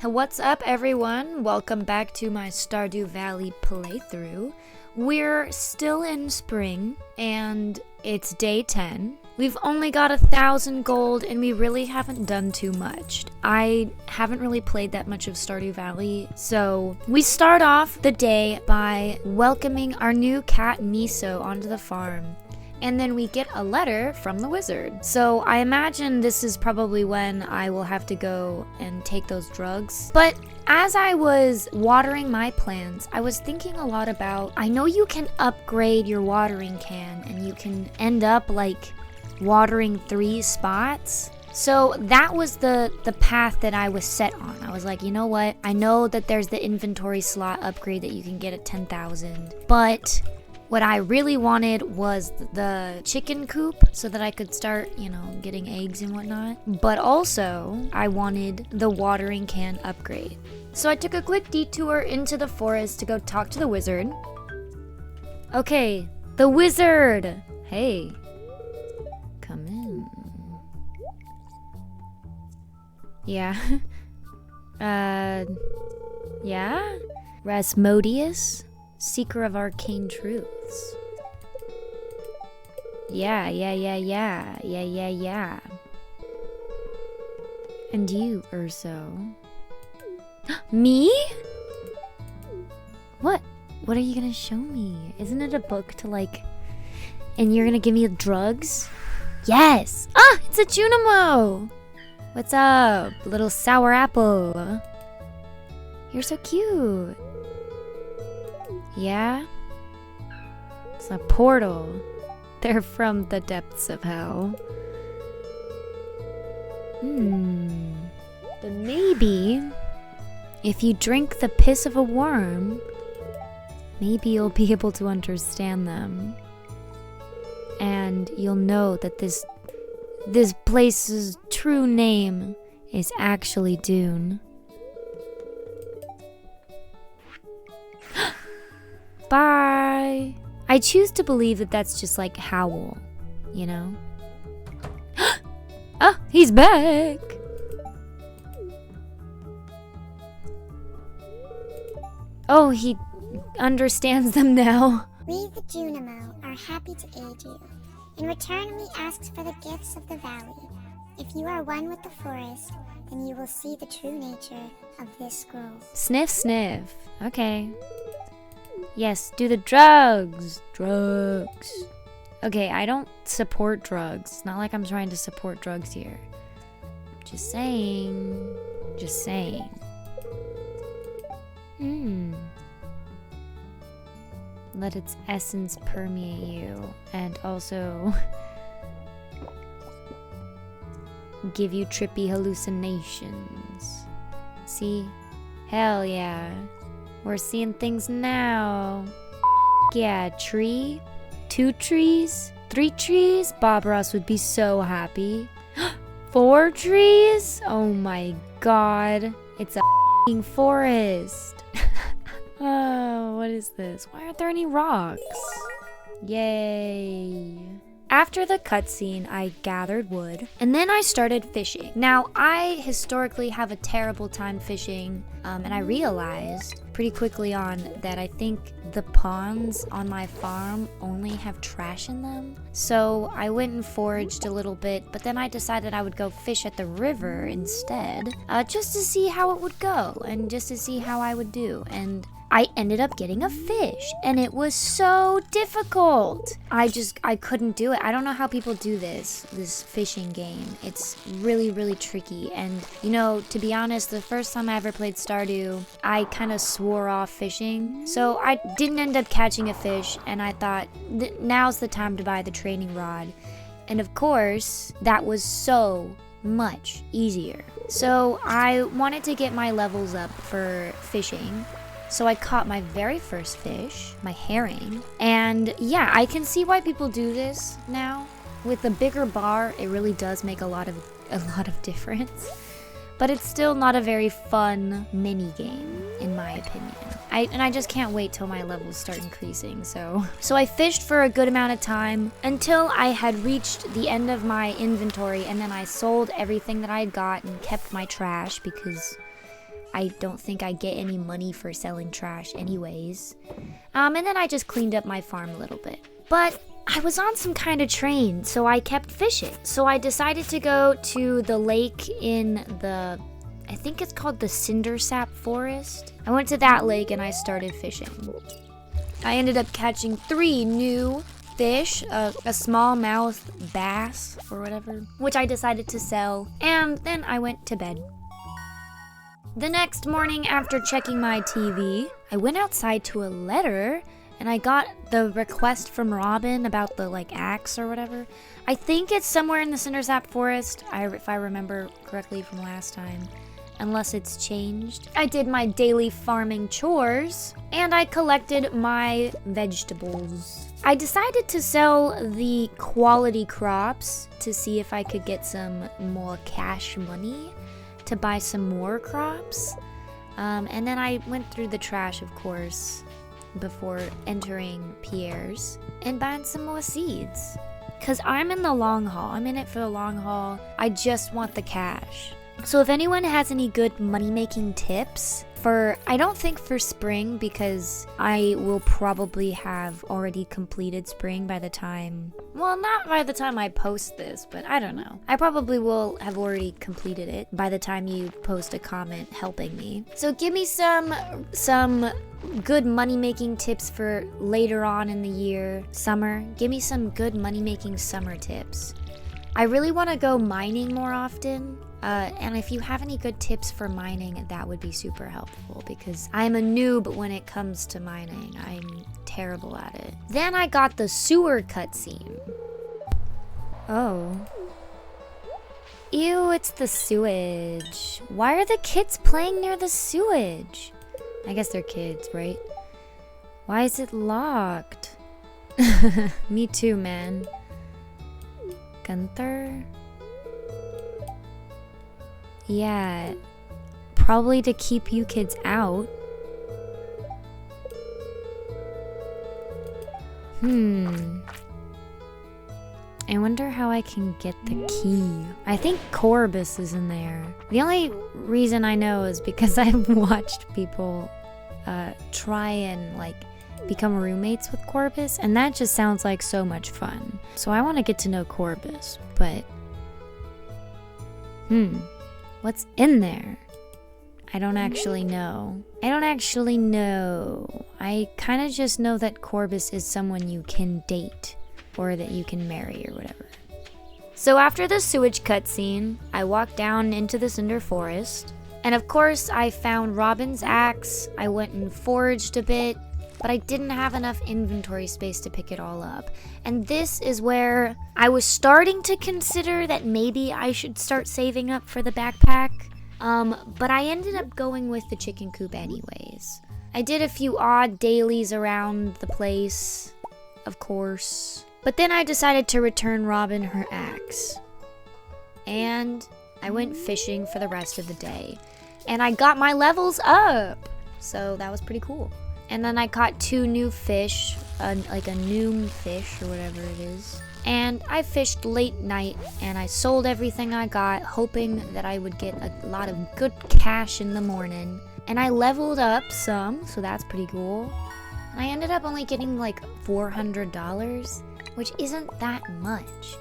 What's up, everyone? Welcome back to my Stardew Valley playthrough. We're still in spring, and it's day 10. We've only got 1,000 gold, and we really haven't done too much. I haven't really played that much of Stardew Valley, so we start off the day by welcoming our new cat Miso onto the farm. And then we get a letter from the wizard. So I imagine this is probably when I will have to go and take those drugs. But as I was watering my plants, I was thinking a lot about, I know you can upgrade your watering can and you can end up like watering 3 spots. So that was the path that I was set on. I was like, you know what? I know that there's the inventory slot upgrade that you can get at 10,000, but what I really wanted was the chicken coop so that I could start, getting eggs and whatnot. But also, I wanted the watering can upgrade. So I took a quick detour into the forest to go talk to the wizard. Okay, the wizard! Hey, come in. Yeah? Yeah? Rasmodius? Seeker of arcane truths. Yeah. And you, Urso. Me? What? What are you gonna show me? Isn't it a book to and you're gonna give me drugs? Yes! Ah! It's a Junimo! What's up, little sour apple? You're so cute. Yeah? It's a portal. They're from the depths of hell. But maybe if you drink the piss of a worm, maybe you'll be able to understand them. And you'll know that this place's true name is actually Dune. Bye. I choose to believe that that's just like Howl, Oh, he's back. Oh, he understands them now. We, the Junimo, are happy to aid you. In return, we ask for the gifts of the valley. If you are one with the forest, then you will see the true nature of this scroll. Sniff, sniff. Okay. Yes, do the drugs. Drugs. Okay, I don't support drugs. It's not like I'm trying to support drugs here. Just saying. Just saying. Let its essence permeate you and also give you trippy hallucinations. See? Hell yeah. We're seeing things now. Yeah, tree? 2 trees? 3 trees? Bob Ross would be so happy. 4 trees? Oh my god. It's a f***ing forest. Oh, what is this? Why aren't there any rocks? Yay. After the cutscene, I gathered wood, and then I started fishing. Now, I historically have a terrible time fishing, and I realized pretty quickly on that I think the ponds on my farm only have trash in them. So I went and foraged a little bit, but then I decided I would go fish at the river instead, just to see how it would go, and just to see how I would do. And I ended up getting a fish, and it was so difficult. I couldn't do it. I don't know how people do this fishing game. It's really, really tricky. And, to be honest, the first time I ever played Stardew, I kind of swore off fishing. So I didn't end up catching a fish, and I thought, now's the time to buy the training rod. And of course, that was so much easier. So I wanted to get my levels up for fishing. So I caught my very first fish, my herring, and yeah, I can see why people do this now. With a bigger bar, it really does make a lot of difference. But it's still not a very fun mini game, in my opinion. I just can't wait till my levels start increasing. So I fished for a good amount of time until I had reached the end of my inventory, and then I sold everything that I had got and kept my trash because I don't think I get any money for selling trash anyways. And then I just cleaned up my farm a little bit. But I was on some kind of train, so I kept fishing. So I decided to go to the lake in the, I think it's called the Cindersap Forest. I went to that lake and I started fishing. I ended up catching 3 new fish, a smallmouth bass or whatever, which I decided to sell, and then I went to bed. The next morning, after checking my TV, I went outside to a letter and I got the request from Robin about the axe or whatever. I think it's somewhere in the Cindersap Forest, if I remember correctly from last time, unless it's changed. I did my daily farming chores and I collected my vegetables. I decided to sell the quality crops to see if I could get some more cash money to buy some more crops. And then I went through the trash, of course, before entering Pierre's and buying some more seeds. Because I'm in the long haul. I'm in it for the long haul. I just want the cash. So if anyone has any good money-making tips for, I don't think for spring, because I will probably have already completed spring by the time, well, not by the time I post this, but I don't know. I probably will have already completed it by the time you post a comment helping me. So give me some good money-making tips for later on in the year, summer. Give me some good money-making summer tips. I really want to go mining more often. And if you have any good tips for mining, that would be super helpful because I'm a noob when it comes to mining. I'm terrible at it. Then I got the sewer cutscene. Oh. Ew, it's the sewage. Why are the kids playing near the sewage? I guess they're kids, right? Why is it locked? Me too, man. Gunther? Yeah, probably to keep you kids out. I wonder how I can get the key. I think Corbus is in there. The only reason I know is because I've watched people try and become roommates with Corbus, and that just sounds like so much fun. So I want to get to know Corbus, but what's in there? I don't actually know. I kind of just know that Corbus is someone you can date or that you can marry or whatever. So after the sewage cutscene, I walked down into the Cinder Forest. And of course, I found Robin's axe. I went and foraged a bit, but I didn't have enough inventory space to pick it all up. And this is where I was starting to consider that maybe I should start saving up for the backpack. But I ended up going with the chicken coop anyways. I did a few odd dailies around the place, of course. But then I decided to return Robin her axe. And I went fishing for the rest of the day. And I got my levels up! So that was pretty cool. And then I caught 2 new fish, like a noom fish or whatever it is. And I fished late night and I sold everything I got, hoping that I would get a lot of good cash in the morning. And I leveled up some, so that's pretty cool. And I ended up only getting $400, which isn't that much.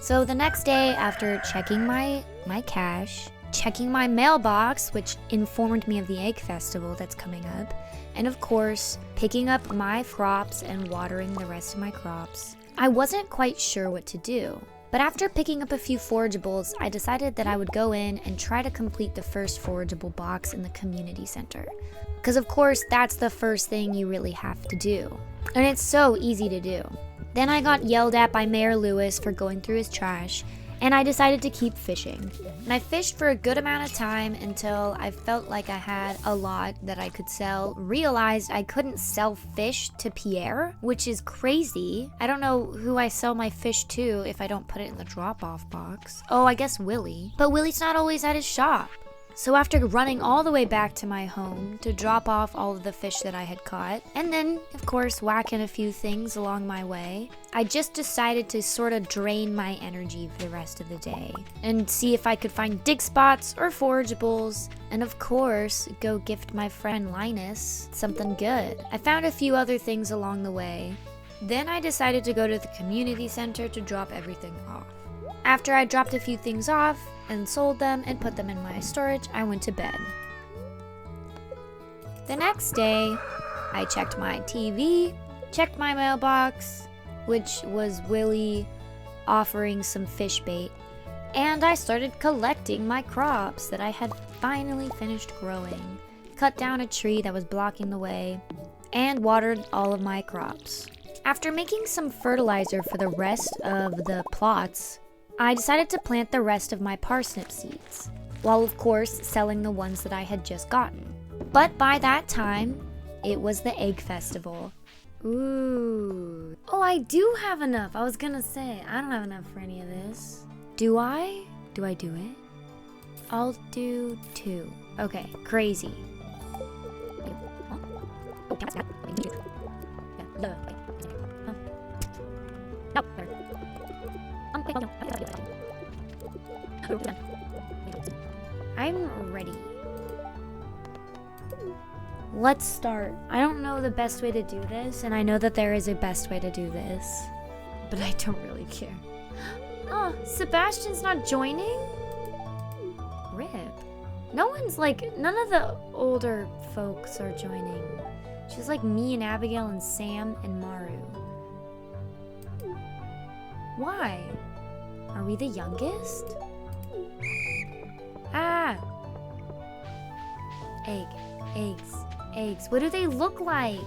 So the next day, after checking my cash, checking my mailbox, which informed me of the egg festival that's coming up, and of course, picking up my crops and watering the rest of my crops, I wasn't quite sure what to do. But after picking up a few forageables, I decided that I would go in and try to complete the first forageable box in the community center. Because of course, that's the first thing you really have to do. And it's so easy to do. Then I got yelled at by Mayor Lewis for going through his trash, and I decided to keep fishing. And I fished for a good amount of time until I felt like I had a lot that I could sell. Realized I couldn't sell fish to Pierre, which is crazy. I don't know who I sell my fish to if I don't put it in the drop-off box. Oh, I guess Willie. But Willie's not always at his shop. So after running all the way back to my home to drop off all of the fish that I had caught, and then, of course, whacking a few things along my way, I just decided to sort of drain my energy for the rest of the day and see if I could find dig spots or forageables, and of course, go gift my friend Linus something good. I found a few other things along the way. Then I decided to go to the community center to drop everything off. After I dropped a few things off and sold them and put them in my storage, I went to bed. The next day, I checked my TV, checked my mailbox, which was Willie offering some fish bait, and I started collecting my crops that I had finally finished growing, cut down a tree that was blocking the way, and watered all of my crops. After making some fertilizer for the rest of the plots, I decided to plant the rest of my parsnip seeds, while of course selling the ones that I had just gotten. But by that time, it was the egg festival. Ooh. Oh, I do have enough. I was gonna say, I don't have enough for any of this. Do I? Do I do it? I'll do 2. Okay, crazy. I'm ready. Let's start. I don't know the best way to do this, and I know that there is a best way to do this, but I don't really care. Oh, Sebastian's not joining? Rip. None of the older folks are joining. Just like me and Abigail and Sam and Maru. Why? Are we the youngest? Ah! Eggs. What do they look like?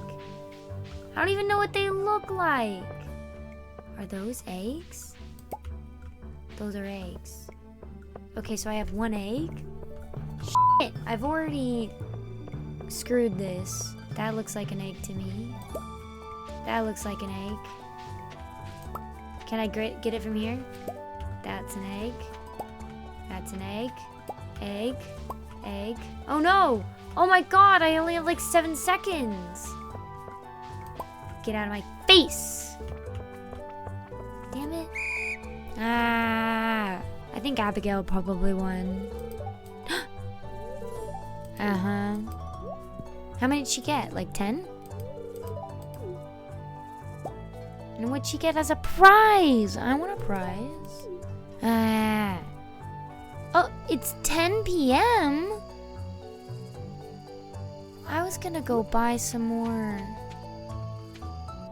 I don't even know what they look like. Are those eggs? Those are eggs. Okay, so I have 1 egg. Shit! I've already screwed this. That looks like an egg to me. That looks like an egg. Can I get it from here? That's an egg. That's an egg. Egg. Oh no! Oh my god, I only have like 7 seconds. Get out of my face! Damn it. Ah, I think Abigail probably won. Uh-huh. How many did she get? Like 10? And what'd she get as a prize? I want a prize. Ah. Oh, it's 10 p.m.? I was gonna go buy some more.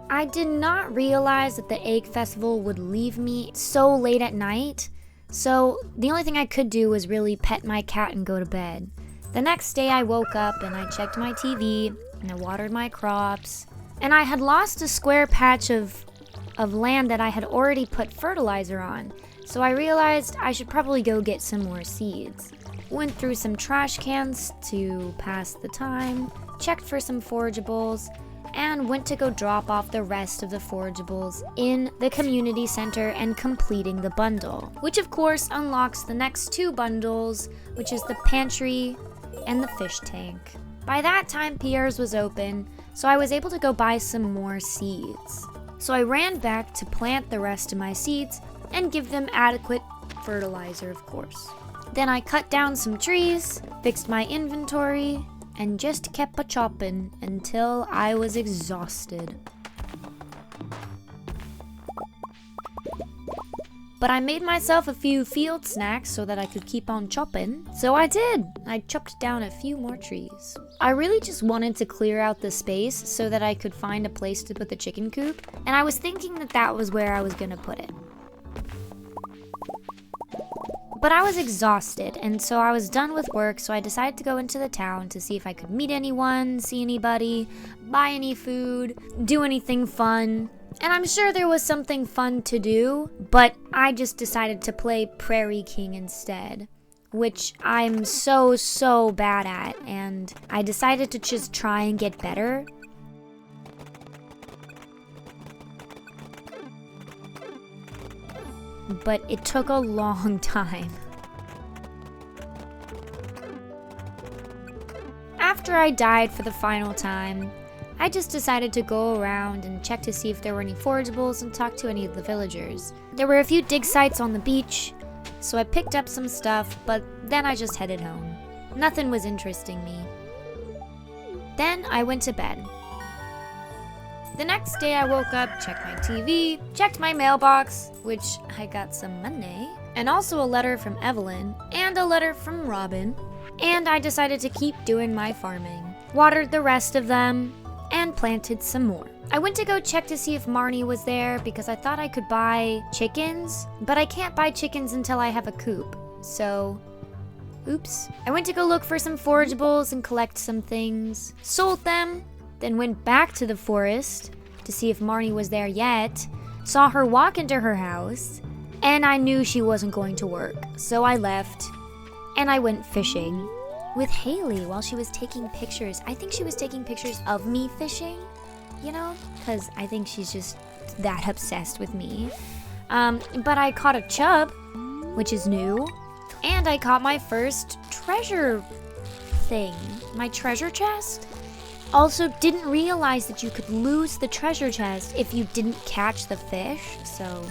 I did not realize that the egg festival would leave me so late at night, so the only thing I could do was really pet my cat and go to bed. The next day I woke up and I checked my TV and I watered my crops, and I had lost a square patch of land that I had already put fertilizer on, so I realized I should probably go get some more seeds. Went through some trash cans to pass the time, checked for some forageables, and went to go drop off the rest of the forageables in the community center and completing the bundle, which of course unlocks the next 2 bundles, which is the pantry and the fish tank. By that time, Pierre's was open, so I was able to go buy some more seeds. So I ran back to plant the rest of my seeds and give them adequate fertilizer, of course. Then I cut down some trees, fixed my inventory, and just kept a-chopping until I was exhausted. But I made myself a few field snacks so that I could keep on chopping, so I did. I chopped down a few more trees. I really just wanted to clear out the space so that I could find a place to put the chicken coop, and I was thinking that that was where I was gonna put it. But I was exhausted, and so I was done with work, so I decided to go into the town to see if I could meet anyone, see anybody, buy any food, do anything fun. And I'm sure there was something fun to do, but I just decided to play Prairie King instead, which I'm so bad at, and I decided to just try and get better. But it took a long time. after I died for the final time, I just decided to go around and check to see if there were any forageables and talk to any of the villagers. There were a few dig sites on the beach, so I picked up some stuff, but then I just headed home. Nothing was interesting me. Then I went to bed. The next day I woke up, checked my TV, checked my mailbox, which I got some Monday, and also a letter from Evelyn, and a letter from Robin, and I decided to keep doing my farming. Watered the rest of them, and planted some more. I went to go check to see if Marnie was there because I thought I could buy chickens, but I can't buy chickens until I have a coop, so oops. I went to go look for some forageables and collect some things, sold them, then went back to the forest to see if Marnie was there yet, saw her walk into her house, and I knew she wasn't going to work, so I left, and I went fishing with Haley while she was taking pictures. I think she was taking pictures of me fishing, you know, because I think she's just that obsessed with me. But I caught a chub, which is new, and I caught my first treasure thing, my treasure chest. Also, didn't realize that you could lose the treasure chest if you didn't catch the fish, so,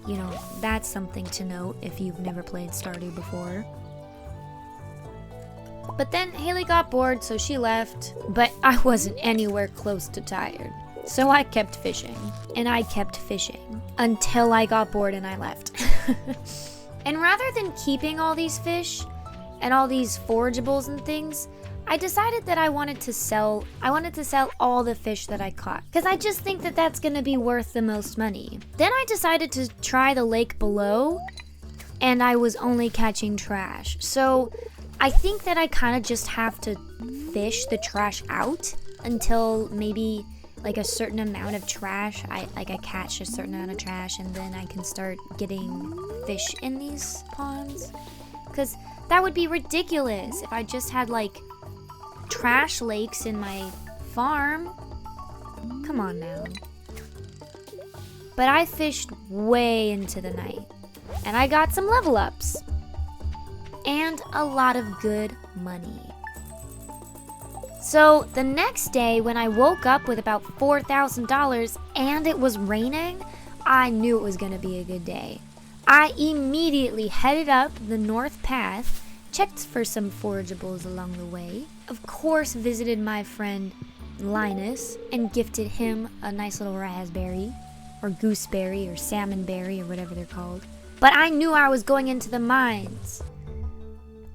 you know, that's something to note if you've never played Stardew before. But then Haley got bored, so she left, but I wasn't anywhere close to tired. So I kept fishing, and I kept fishing, until I got bored and I left. And rather than keeping all these fish, and all these forageables and things, I decided that I wanted to sell all the fish that I caught, because I just think that that's going to be worth the most money. Then I decided to try the lake below, and I was only catching trash. So I think that I kind of just have to fish the trash out until maybe like a certain amount of trash, I catch a certain amount of trash, and then I can start getting fish in these ponds. Because that would be ridiculous if I just had like trash lakes in my farm. Come on now. But I fished way into the night, and I got some level ups and a lot of good money. So the next day when I woke up with about $4,000 and it was raining, I knew it was gonna be a good day. I immediately headed up the north path, checked for some forageables along the way, of course visited my friend Linus and gifted him a nice little raspberry, or gooseberry, or salmonberry, or whatever they're called. But I knew I was going into the mines,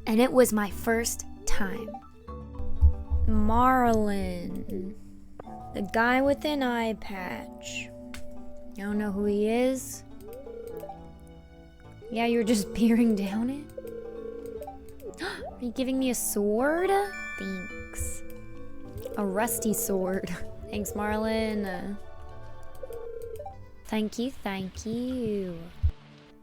and it was my first time. Marlin, the guy with an eye patch. You don't know who he is? Yeah, you're just peering down it? Are you giving me a sword? Thanks. A rusty sword. Thanks, Marlin. Thank you, thank you.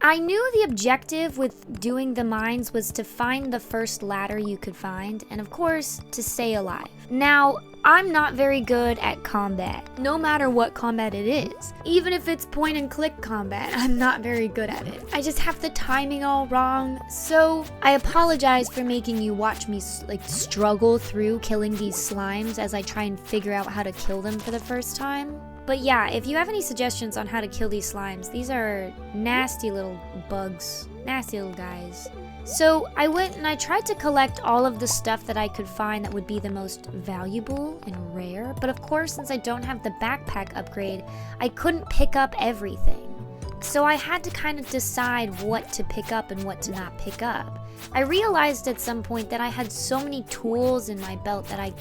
I knew the objective with doing the mines was to find the first ladder you could find, and of course, to stay alive. Now, I'm not very good at combat, no matter what combat it is. Even if it's point and click combat, I'm not very good at it. I just have the timing all wrong, so I apologize for making you watch me struggle through killing these slimes as I try and figure out how to kill them for the first time. But yeah, if you have any suggestions on how to kill these slimes, these are nasty little bugs, nasty little guys. So I went and I tried to collect all of the stuff that I could find that would be the most valuable and rare. But of course, since I don't have the backpack upgrade, I couldn't pick up everything. So I had to kind of decide what to pick up and what to not pick up. I realized at some point that I had so many tools in my belt that I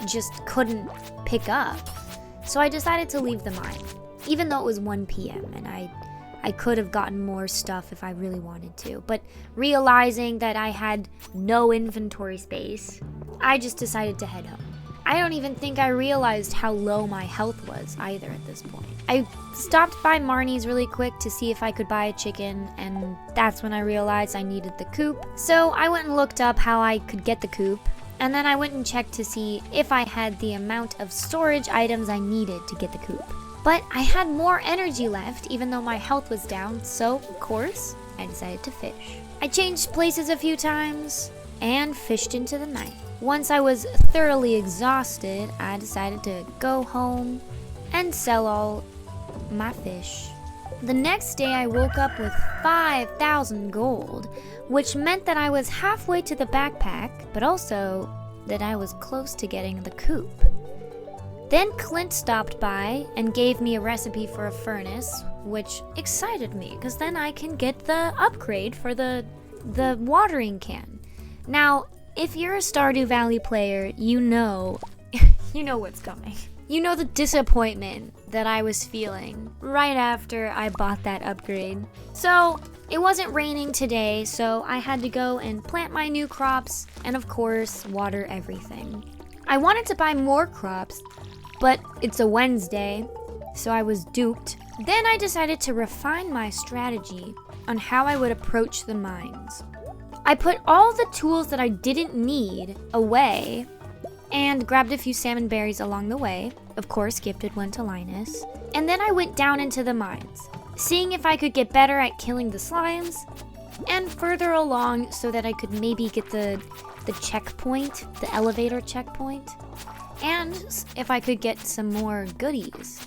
just couldn't pick up. So I decided to leave the mine, even though it was 1 p.m. and I could have gotten more stuff if I really wanted to. But realizing that I had no inventory space, I just decided to head home. I don't even think I realized how low my health was either at this point. I stopped by Marnie's really quick to see if I could buy a chicken, and that's when I realized I needed the coop. So I went and looked up how I could get the coop. And then I went and checked to see if I had the amount of storage items I needed to get the coop. But I had more energy left, even though my health was down, so of course, I decided to fish. I changed places a few times and fished into the night. Once I was thoroughly exhausted, I decided to go home and sell all my fish. The next day I woke up with 5,000 gold, which meant that I was halfway to the backpack, but also that I was close to getting the coop. Then Clint stopped by and gave me a recipe for a furnace, which excited me because then I can get the upgrade for the watering can. Now, if you're a Stardew Valley player, you know what's coming. You know the disappointment that I was feeling right after I bought that upgrade. So, it wasn't raining today, so I had to go and plant my new crops and of course, water everything. I wanted to buy more crops, but it's a Wednesday, so I was duped. Then I decided to refine my strategy on how I would approach the mines. I put all the tools that I didn't need away and grabbed a few salmon berries along the way. Of course, gifted one to Linus. And then I went down into the mines, seeing if I could get better at killing the slimes and further along so that I could maybe get the checkpoint, the elevator checkpoint. And if I could get some more goodies,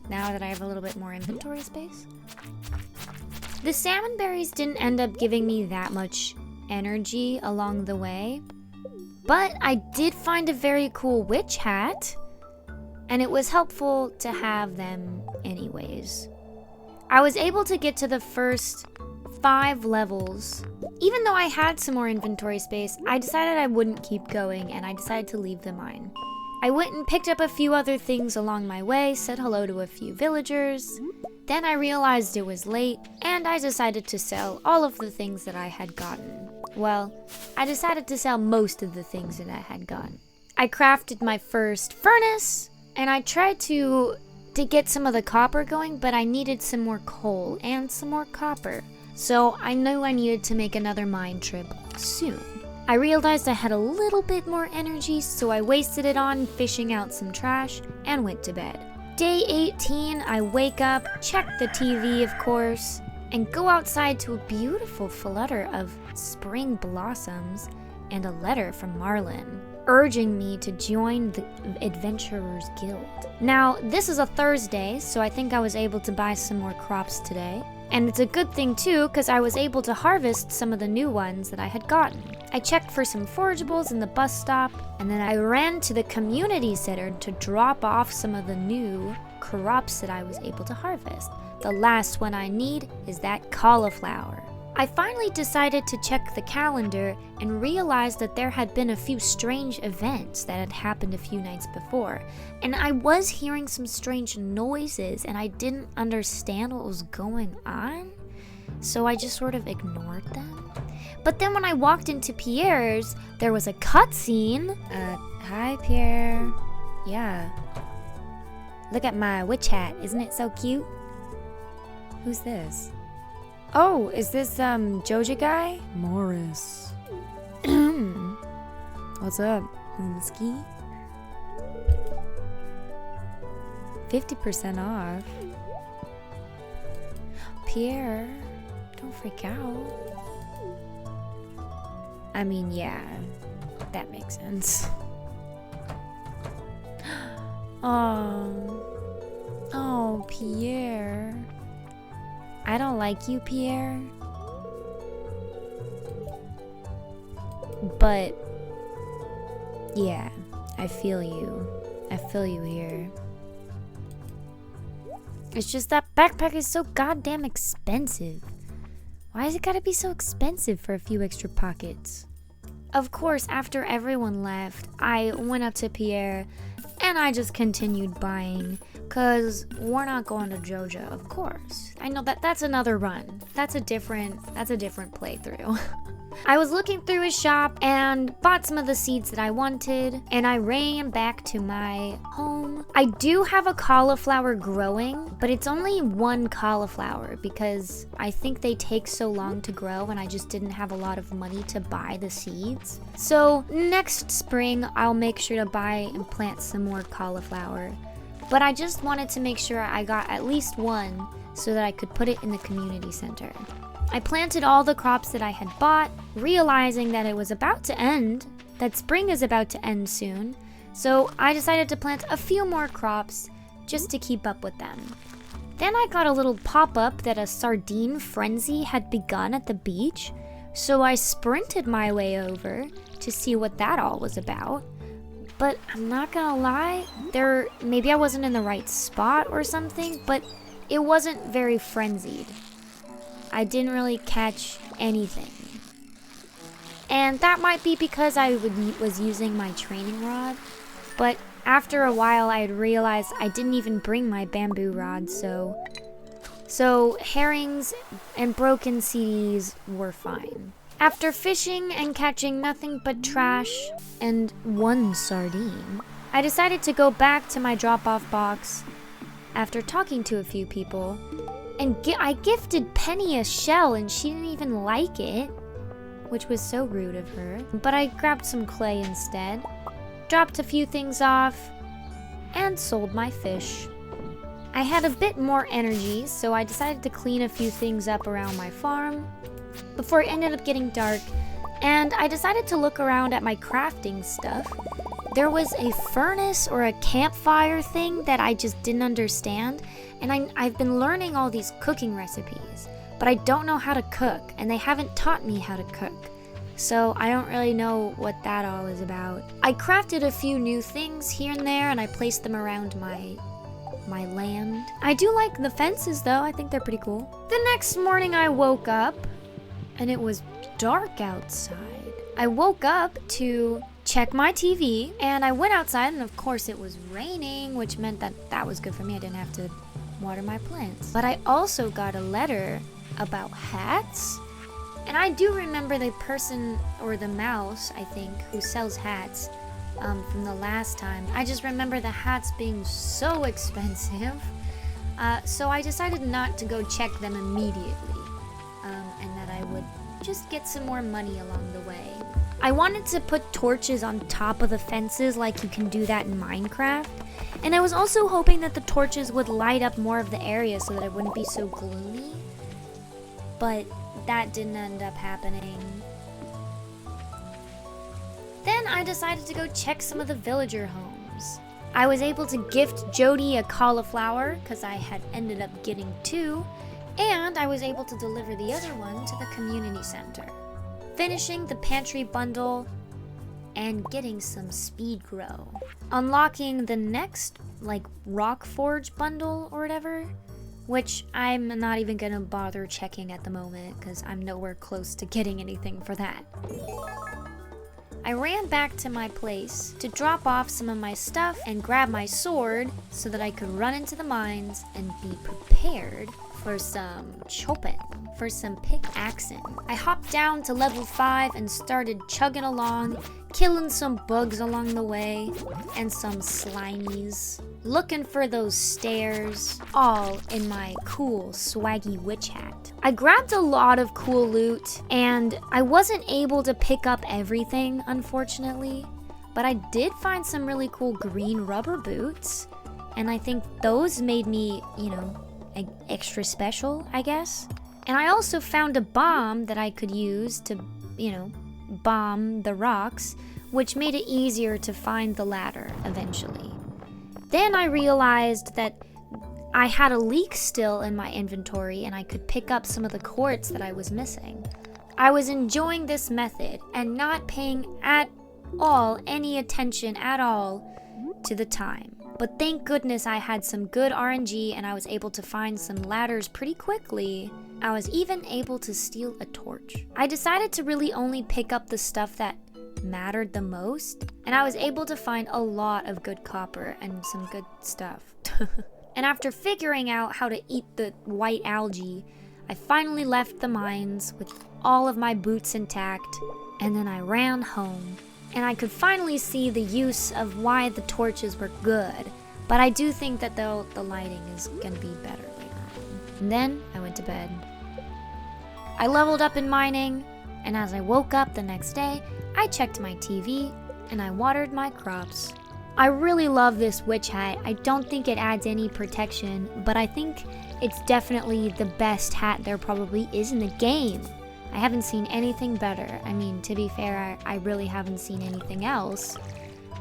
now that I have a little bit more inventory space. The salmon berries didn't end up giving me that much energy along the way, but I did find a very cool witch hat, and it was helpful to have them anyways. I was able to get to the first 5 levels. Even though I had some more inventory space, I decided I wouldn't keep going, and I decided to leave the mine. I went and picked up a few other things along my way, said hello to a few villagers. Then I realized it was late, and I decided to sell all of the things that I had gotten. Well, I decided to sell most of the things that I had gotten. I crafted my first furnace, and I tried to get some of the copper going, but I needed some more coal and some more copper. So I knew I needed to make another mine trip soon. I realized I had a little bit more energy, so I wasted it on fishing out some trash and went to bed. Day 18, I wake up, check the TV of course, and go outside to a beautiful flutter of spring blossoms and a letter from Marlin, urging me to join the Adventurers Guild. Now, this is a Thursday, so I think I was able to buy some more crops today. And it's a good thing too, because I was able to harvest some of the new ones that I had gotten. I checked for some forageables in the bus stop, and then I ran to the community center to drop off some of the new crops that I was able to harvest. The last one I need is that cauliflower. I finally decided to check the calendar and realized that there had been a few strange events that had happened a few nights before. And I was hearing some strange noises and I didn't understand what was going on. So I just sort of ignored them. But then when I walked into Pierre's, there was a cutscene. Hi Pierre. Yeah. Look at my witch hat. Isn't it so cute? Who's this? Oh, is this, Joja guy? Morris. What's up? On the ski? 50% off. Pierre, don't freak out. I mean, yeah, that makes sense. Oh, Pierre. I don't like you, Pierre. But, yeah, I feel you. I feel you here. It's just that backpack is so goddamn expensive. Why has it gotta be so expensive for a few extra pockets? Of course, after everyone left, I went up to Pierre and I just continued buying. Cause we're not going to Joja, of course. I know that's another run. That's a different playthrough. I was looking through his shop and bought some of the seeds that I wanted, and I ran back to my home. I do have a cauliflower growing, but it's only one cauliflower because I think they take so long to grow and I just didn't have a lot of money to buy the seeds. So next spring, I'll make sure to buy and plant some more cauliflower. But I just wanted to make sure I got at least one so that I could put it in the community center. I planted all the crops that I had bought, realizing that it was about to end that spring is about to end soon, so I decided to plant a few more crops just to keep up with them. Then I got a little pop-up that a sardine frenzy had begun at the beach, so I sprinted my way over to see what that all was about. But I'm not gonna lie, maybe I wasn't in the right spot or something, but it wasn't very frenzied. I didn't really catch anything. And that might be because I was using my training rod, but after a while I realized I didn't even bring my bamboo rod, so herrings and broken CDs were fine. After fishing and catching nothing but trash and one sardine, I decided to go back to my drop-off box after talking to a few people, and I gifted Penny a shell and she didn't even like it, which was so rude of her. But I grabbed some clay instead, dropped a few things off, and sold my fish. I had a bit more energy, so I decided to clean a few things up around my farm before it ended up getting dark, and I decided to look around at my crafting stuff. There was a furnace or a campfire thing that I just didn't understand, and I've been learning all these cooking recipes, but I don't know how to cook, and they haven't taught me how to cook. So I don't really know what that all is about. I crafted a few new things here and there, and I placed them around my land. I do like the fences though, I think they're pretty cool. The next morning I woke up, and it was dark outside. I woke up to check my TV, and I went outside, and of course it was raining, which meant that was good for me. I didn't have to water my plants. But I also got a letter about hats. And I do remember the person, or the mouse, I think, who sells hats from the last time. I just remember the hats being so expensive. So I decided not to go check them immediately. And that I would just get some more money along the way. I wanted to put torches on top of the fences like you can do that in Minecraft. And I was also hoping that the torches would light up more of the area so that it wouldn't be so gloomy. But that didn't end up happening. Then I decided to go check some of the villager homes. I was able to gift Jody a cauliflower because I had ended up getting 2, and I was able to deliver the other one to the community center, finishing the pantry bundle and getting some speed grow. Unlocking the next, rock forge bundle or whatever, which I'm not even gonna bother checking at the moment because I'm nowhere close to getting anything for that. I ran back to my place to drop off some of my stuff and grab my sword so that I could run into the mines and be prepared for some chopping, for some pickaxing. I hopped down to level 5 and started chugging along, killing some bugs along the way and some slimies, looking for those stairs, all in my cool swaggy witch hat. I grabbed a lot of cool loot, and I wasn't able to pick up everything, unfortunately, but I did find some really cool green rubber boots, and I think those made me, extra special, I guess. And I also found a bomb that I could use to, bomb the rocks, which made it easier to find the ladder eventually. Then I realized that I had a leek still in my inventory and I could pick up some of the quartz that I was missing. I was enjoying this method and not paying at all any attention at all to the time. But thank goodness I had some good RNG and I was able to find some ladders pretty quickly. I was even able to steal a torch. I decided to really only pick up the stuff that mattered the most, and I was able to find a lot of good copper and some good stuff. And after figuring out how to eat the white algae, I finally left the mines with all of my boots intact, and then I ran home. And I could finally see the use of why the torches were good, but I do think that the lighting is gonna be better later on. And then I went to bed. I leveled up in mining, and as I woke up the next day, I checked my TV and I watered my crops. I really love this witch hat. I don't think it adds any protection, but I think it's definitely the best hat there probably is in the game. I haven't seen anything better. I mean, to be fair, I really haven't seen anything else.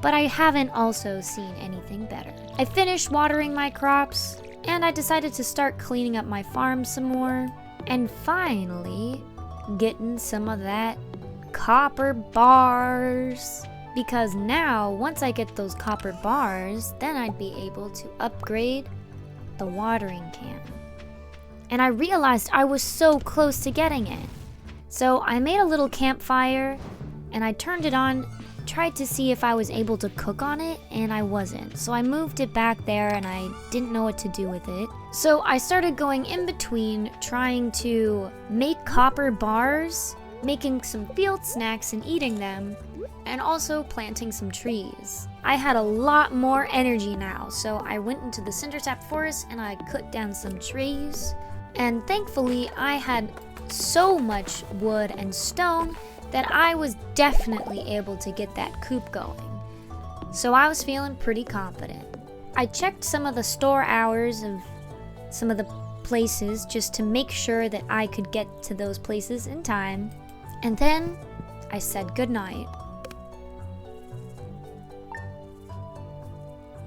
But I haven't also seen anything better. I finished watering my crops, and I decided to start cleaning up my farm some more. And finally, getting some of that copper bars. Because now, once I get those copper bars, then I'd be able to upgrade the watering can. And I realized I was so close to getting it. So I made a little campfire, and I turned it on, tried to see if I was able to cook on it, and I wasn't. So I moved it back there, and I didn't know what to do with it. So I started going in between, trying to make copper bars, making some field snacks and eating them, and also planting some trees. I had a lot more energy now, so I went into the cindersap forest and I cut down some trees. And thankfully, I had so much wood and stone that I was definitely able to get that coop going. So I was feeling pretty confident. I checked some of the store hours of some of the places just to make sure that I could get to those places in time. And then I said goodnight.